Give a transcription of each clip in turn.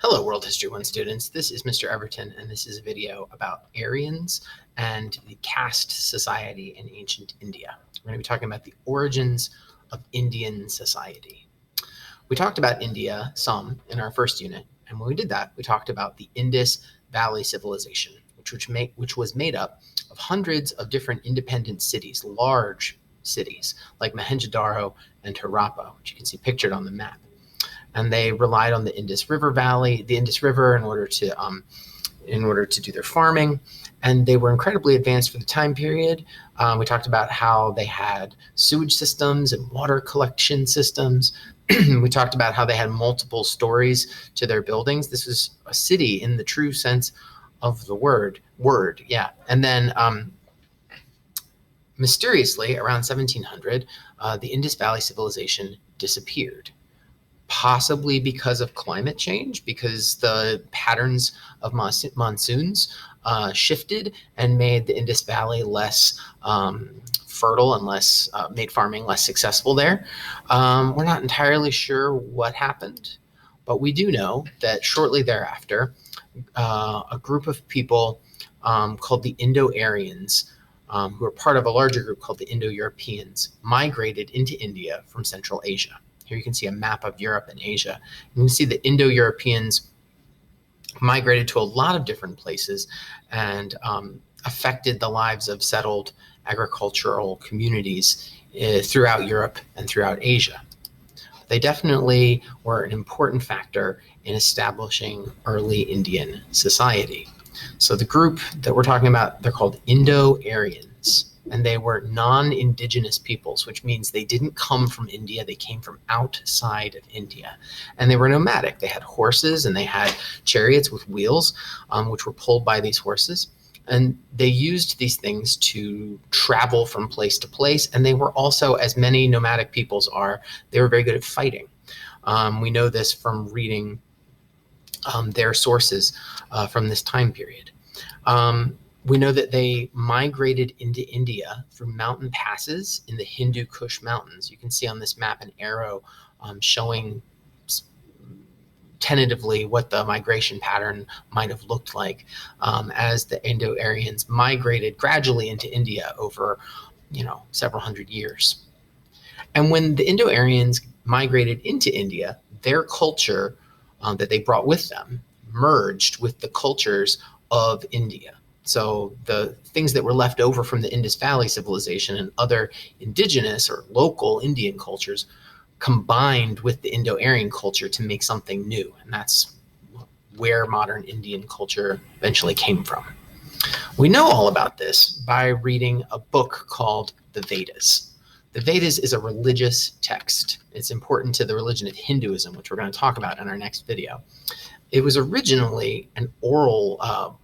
Hello, World History 1 students. This is Mr. Everton, and this is a video about Aryans and the caste society in ancient India. We're going to be talking about the origins of Indian society. We talked about India some in our first unit, and when we did that, we talked about the Indus Valley civilization, which was made up of hundreds of different independent cities, large cities like Mohenjo-daro and Harappa, which you can see pictured on the map. And they relied on the Indus River, in order to do their farming. And they were incredibly advanced for the time period. We talked about how they had sewage systems and water collection systems. We talked about how they had multiple stories to their buildings. This was a city in the true sense of the word. And then mysteriously, around 1700, the Indus Valley civilization disappeared. Possibly because of climate change, because the patterns of monsoons shifted and made the Indus Valley less fertile and made farming less successful there. We're not entirely sure what happened, but we do know that shortly thereafter, a group of people called the Indo-Aryans, who were part of a larger group called the Indo-Europeans, migrated into India from Central Asia. Here you can see a map of Europe and Asia. You can see the Indo-Europeans migrated to a lot of different places and affected the lives of settled agricultural communities throughout Europe and throughout Asia. They definitely were an important factor in establishing early Indian society. So the group that we're talking about, they're called Indo-Aryans. And they were non-indigenous peoples, which means they didn't come from India. They came from outside of India. And they were nomadic. They had horses and they had chariots with wheels, which were pulled by these horses. And they used these things to travel from place to place. And they were also, as many nomadic peoples are, they were very good at fighting. We know this from reading their sources from this time period. We know that they migrated into India through mountain passes in the Hindu Kush Mountains. You can see on this map an arrow showing tentatively what the migration pattern might have looked like as the Indo-Aryans migrated gradually into India over, several hundred years. And when the Indo-Aryans migrated into India, their culture that they brought with them merged with the cultures of India. So the things that were left over from the Indus Valley civilization and other indigenous or local Indian cultures combined with the Indo-Aryan culture to make something new. And that's where modern Indian culture eventually came from. We know all about this by reading a book called the Vedas. The Vedas is a religious text. It's important to the religion of Hinduism, which we're going to talk about in our next video. It was originally an oral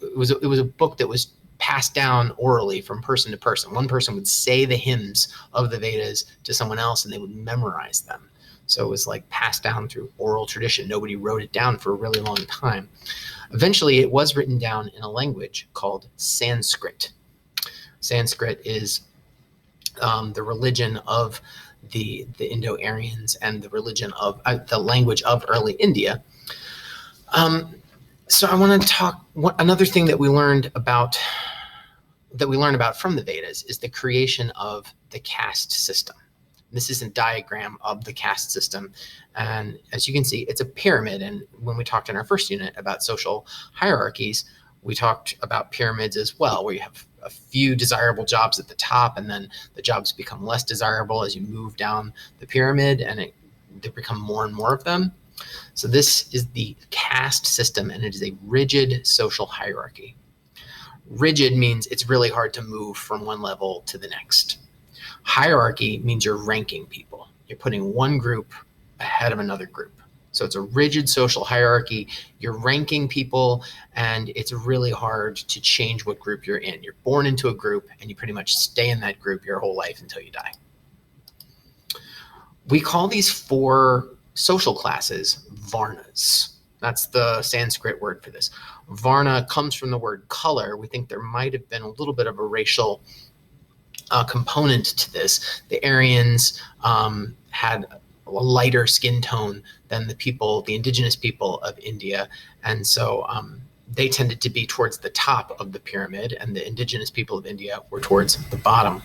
It was a book that was passed down orally from person to person. One person would say the hymns of the Vedas to someone else and they would memorize them. So it was like passed down through oral tradition. Nobody wrote it down for a really long time. Eventually, it was written down in a language called Sanskrit. Sanskrit is the religion of the Indo-Aryans and the religion of the language of early India. So I want to talk. Another thing that we learned about from the Vedas is the creation of the caste system. This is a diagram of the caste system, and as you can see, it's a pyramid. And when we talked in our first unit about social hierarchies, we talked about pyramids as well, where you have a few desirable jobs at the top, and then the jobs become less desirable as you move down the pyramid, and there become more and more of them. So this is the caste system, and it is a rigid social hierarchy. Rigid means it's really hard to move from one level to the next. Hierarchy means you're ranking people. You're putting one group ahead of another group. So it's a rigid social hierarchy. You're ranking people, and it's really hard to change what group you're in. You're born into a group, and you pretty much stay in that group your whole life until you die. We call these four social classes varnas. That's the Sanskrit word for this. Varna comes from the word color. We think there might have been a little bit of a racial component to this. The Aryans had lighter skin tone than the indigenous people of India. And so they tended to be towards the top of the pyramid, and the indigenous people of India were towards the bottom.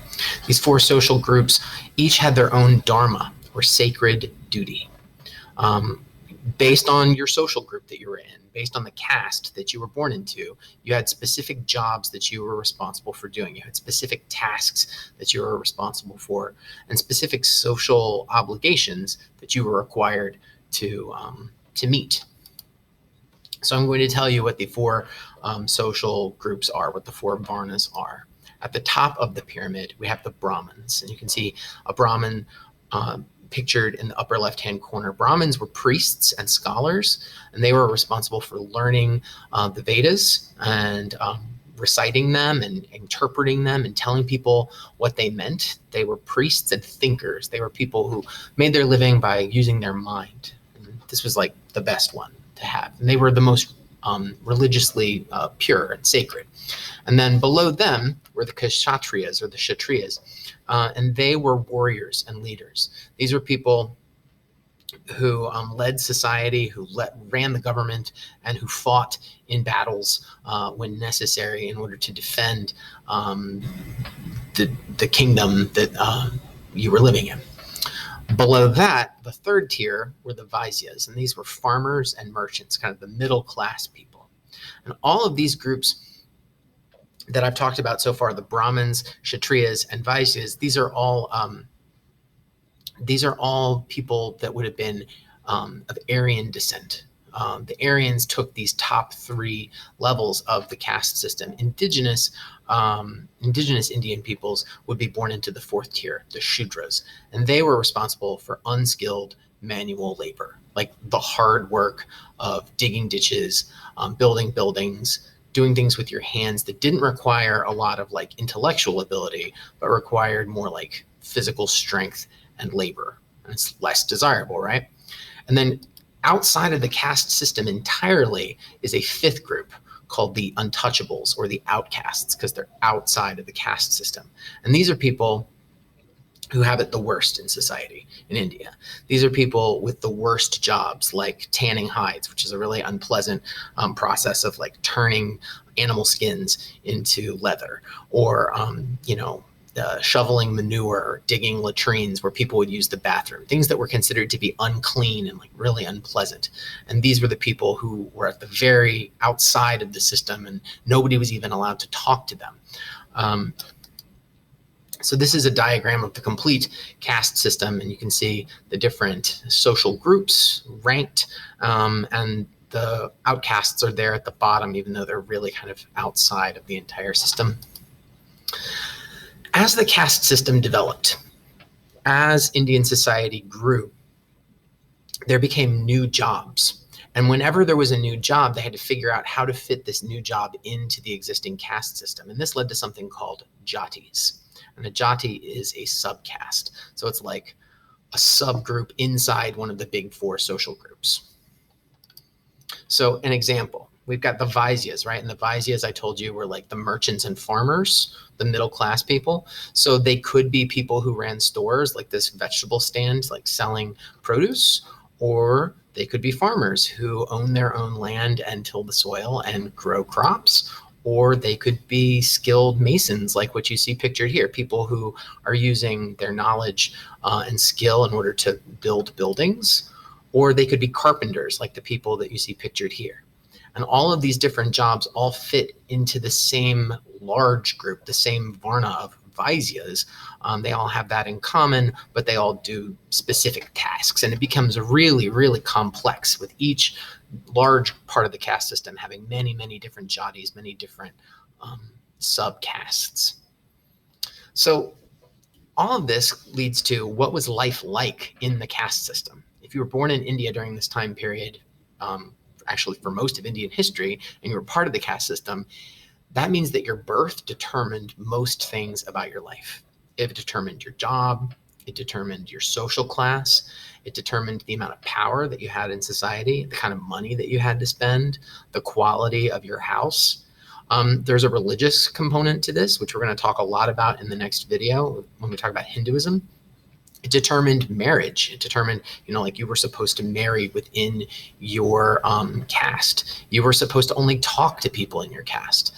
These 4 social groups each had their own dharma, or sacred duty, based on your social group that you were in, based on the caste that you were born into. You had specific jobs that you were responsible for doing. You had specific tasks that you were responsible for, and specific social obligations that you were required to meet. So I'm going to tell you what the 4 social groups are, what the 4 varnas are. At the top of the pyramid, we have the Brahmins, and you can see a Brahmin pictured in the upper left-hand corner. Brahmins were priests and scholars, and they were responsible for learning the Vedas and reciting them and interpreting them and telling people what they meant. They were priests and thinkers. They were people who made their living by using their mind. And this was like the best one to have. And they were the most religiously pure and sacred. And then below them were the Kshatriyas, or the Kshatriyas, and they were warriors and leaders. These were people who led society, who ran the government, and who fought in battles when necessary in order to defend the kingdom that you were living in. Below that, the 3rd tier were the Vaisyas, and these were farmers and merchants, kind of the middle class people. And all of these groups that I've talked about so far, the Brahmins, Kshatriyas, and Vaisyas, these are all people that would have been of Aryan descent. The Aryans took these top 3 levels of the caste system. Indigenous Indian peoples would be born into the 4th tier, the Shudras, and they were responsible for unskilled manual labor, like the hard work of digging ditches, building buildings, doing things with your hands that didn't require a lot of like intellectual ability, but required more like physical strength and labor. And it's less desirable, right? And then outside of the caste system entirely is a 5th group called the untouchables, or the outcasts, because they're outside of the caste system. And these are people who have it the worst in society in India. These are people with the worst jobs, like tanning hides, which is a really unpleasant process of like turning animal skins into leather, or shoveling manure, or digging latrines where people would use the bathroom, things that were considered to be unclean and like really unpleasant. And these were the people who were at the very outside of the system, and nobody was even allowed to talk to them. So this is a diagram of the complete caste system, and you can see the different social groups ranked, and the outcasts are there at the bottom, even though they're really kind of outside of the entire system. As the caste system developed, as Indian society grew, there became new jobs. And whenever there was a new job, they had to figure out how to fit this new job into the existing caste system. And this led to something called jatis. And a jati is a subcaste. So it's like a subgroup inside one of the big 4 social groups. So an example, we've got the Vaisyas, right? And the Vaisyas, I told you, were like the merchants and farmers, the middle class people. So they could be people who ran stores like this vegetable stand, like selling produce, or they could be farmers who own their own land and till the soil and grow crops. Or they could be skilled masons, like what you see pictured here, people who are using their knowledge and skill in order to build buildings. Or they could be carpenters, like the people that you see pictured here. And all of these different jobs all fit into the same large group, the same varna of Vaisyas. They all have that in common, but they all do specific tasks. And it becomes really, really complex, with each large part of the caste system having many, many different jatis, many different subcastes. So all of this leads to what was life like in the caste system. If you were born in India during this time period, actually for most of Indian history, and you were part of the caste system, that means that your birth determined most things about your life. It determined your job, it determined your social class, it determined the amount of power that you had in society, the kind of money that you had to spend, the quality of your house. There's a religious component to this, which we're going to talk a lot about in the next video when we talk about Hinduism. It determined marriage. It determined, like you were supposed to marry within your caste. You were supposed to only talk to people in your caste.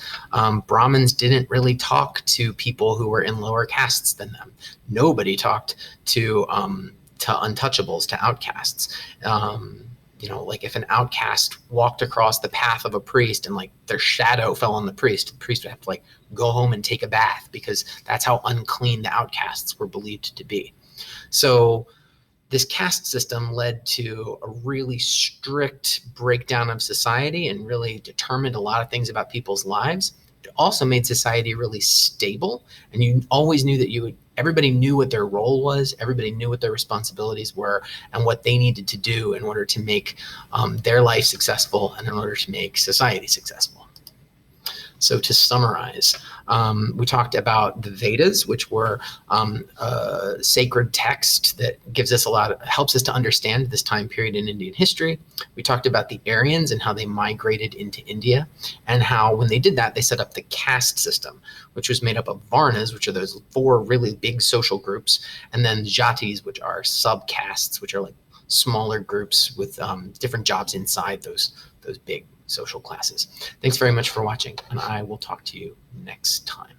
Brahmins didn't really talk to people who were in lower castes than them. Nobody talked to untouchables, to outcasts. Like if an outcast walked across the path of a priest and like their shadow fell on the priest would have to like go home and take a bath, because that's how unclean the outcasts were believed to be. So this caste system led to a really strict breakdown of society and really determined a lot of things about people's lives. It also made society really stable, and you always knew that everybody knew what their role was, everybody knew what their responsibilities were, and what they needed to do in order to make their life successful and in order to make society successful. So to summarize, we talked about the Vedas, which were a sacred text that helps us to understand this time period in Indian history. We talked about the Aryans and how they migrated into India, and how when they did that, they set up the caste system, which was made up of Varnas, which are those 4 really big social groups, and then Jatis, which are subcastes, which are like smaller groups with different jobs inside those big social classes. Thanks very much for watching, and I will talk to you next time.